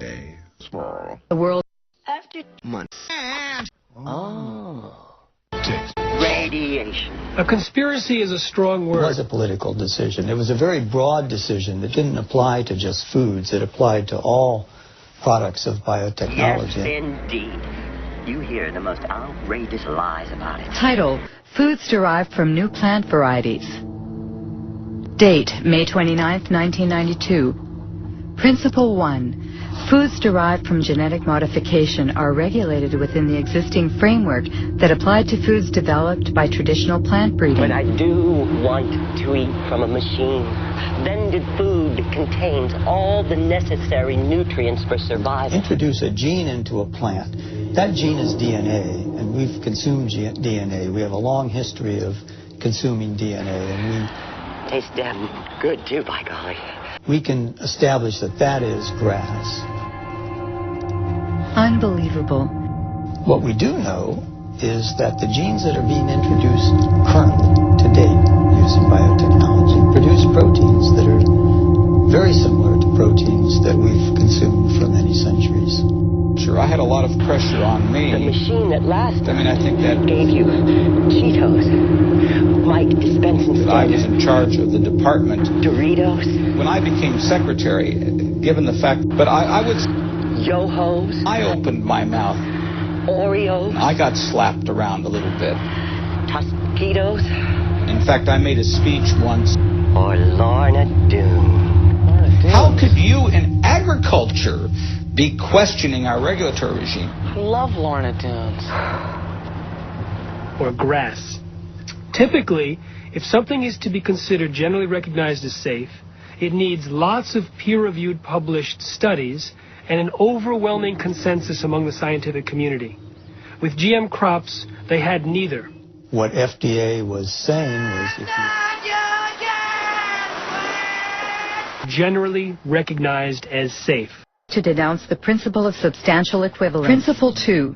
A small. The world After Months. Oh. Radiation. A conspiracy is a strong word. It was a political decision. It was a very broad decision that didn't apply to just foods. It applied to all products of biotechnology. Yes, indeed. You hear the most outrageous lies about it. Title: Foods derived from new plant varieties. Date: May 29, 1992. Principle 1. Foods derived from genetic modification are regulated within the existing framework that applied to foods developed by traditional plant breeding. But I do want to eat from a machine. Blended food contains all the necessary nutrients for survival. Introduce a gene into a plant. That gene is DNA, and we've consumed DNA. We have a long history of consuming DNA, and Tastes damn good too, by golly. we can establish that that is grass. Unbelievable. What we do know is that the genes that are being introduced currently, to date, using biotechnology, produce proteins that are very similar to proteins that we've consumed for many centuries. Sure, I had a lot of pressure on me. The machine that last I mean, I think that gave you Cheetos, Mike dispensing I was in charge of the department. Doritos, When I became secretary, given the fact, but I was, Yo-Hos, I opened my mouth. Oreos, I got slapped around a little bit. Tostitos, In fact, I made a speech once. or Lorna Doone. How could you in agriculture be questioning our regulatory regime? I love Lorna Doones. Or grass. Typically, if something is to be considered generally recognized as safe, it needs lots of peer-reviewed published studies and an overwhelming consensus among the scientific community. With GM crops, they had neither. What FDA was saying was if you Generally recognized as safe. To denounce the principle of substantial equivalence. Principle 2.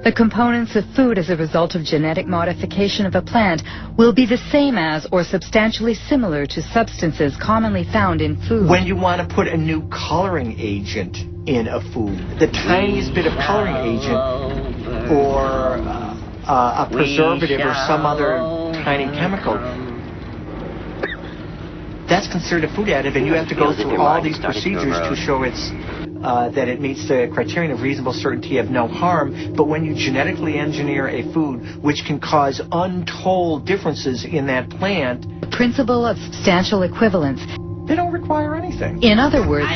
The components of food as a result of genetic modification of a plant will be the same as or substantially similar to substances commonly found in food. When you want to put a new coloring agent in a food, the tiniest bit of coloring agent or a preservative or some other tiny chemical, that's considered a food additive, and you have to go through all these procedures to show that it meets the criterion of reasonable certainty of no harm. But when you genetically engineer a food which can cause untold differences in that plant, The principle of substantial equivalence. they don't require anything. In other words,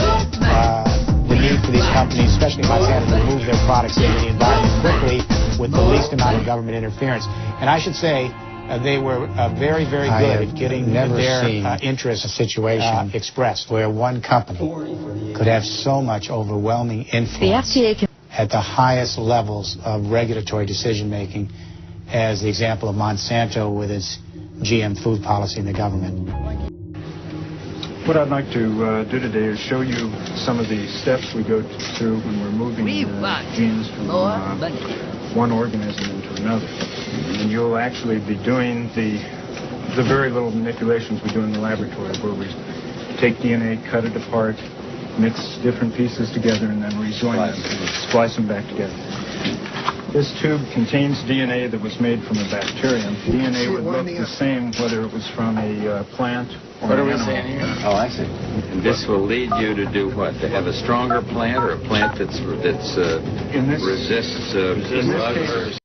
the need for these companies, especially Monsanto, to move their products into the environment quickly with the least amount of government interference. And I should say they were very, very good at getting their interest situation expressed, where one company could have so much overwhelming influence the FDA can at the highest levels of regulatory decision-making, as the example of Monsanto with its GM food policy in the government. What I'd like to do today is show you some of the steps we go through when we're moving genes from one organism into another. And you'll actually be doing the very little manipulations we do in the laboratory, where we take DNA, cut it apart, mix different pieces together, and then rejoin them, splice them back together. This tube contains DNA that was made from a bacterium. DNA would look the same whether it was from a plant or an animal. Oh, I see. And this will lead you to do what? To have a stronger plant, or a plant that's resists bugs?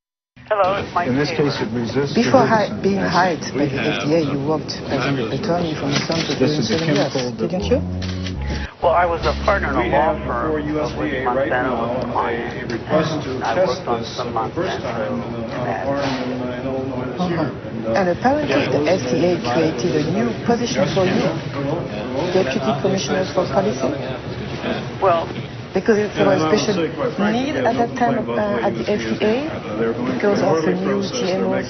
Hello, In this case, it resists. Before being hired by the FDA, you worked as an attorney for Monsanto during 7 years, didn't you? Well, I was a partner in a law firm with USDA Monsanto. right now a request to I test worked on this some for the first time in a farm in Illinois this year. And apparently the FDA created a new position for you, Deputy Commissioner for Policy. Well, because there was a special need at that time at the FDA because of the new GMOs.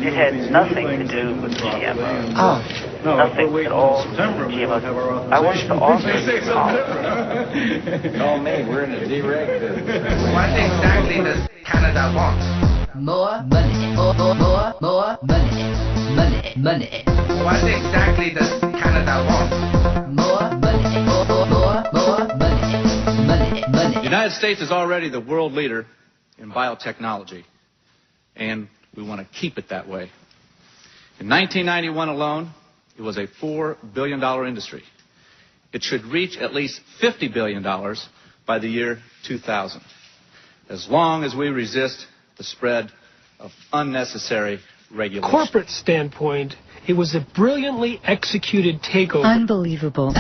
it had nothing to do with GMOs. Ah. Nothing at all to do with GMOs. I was the author of the policy. Oh, man, we're in a dereg business. What exactly does Canada want? More money. More money. money. What exactly does Canada want? More money, more money. The United States is already the world leader in biotechnology, and we want to keep it that way. In 1991 alone, it was a $4 billion industry. It should reach at least $50 billion by the year 2000, as long as we resist the spread of unnecessary regulation. Corporate standpoint, it was a brilliantly executed takeover. Unbelievable.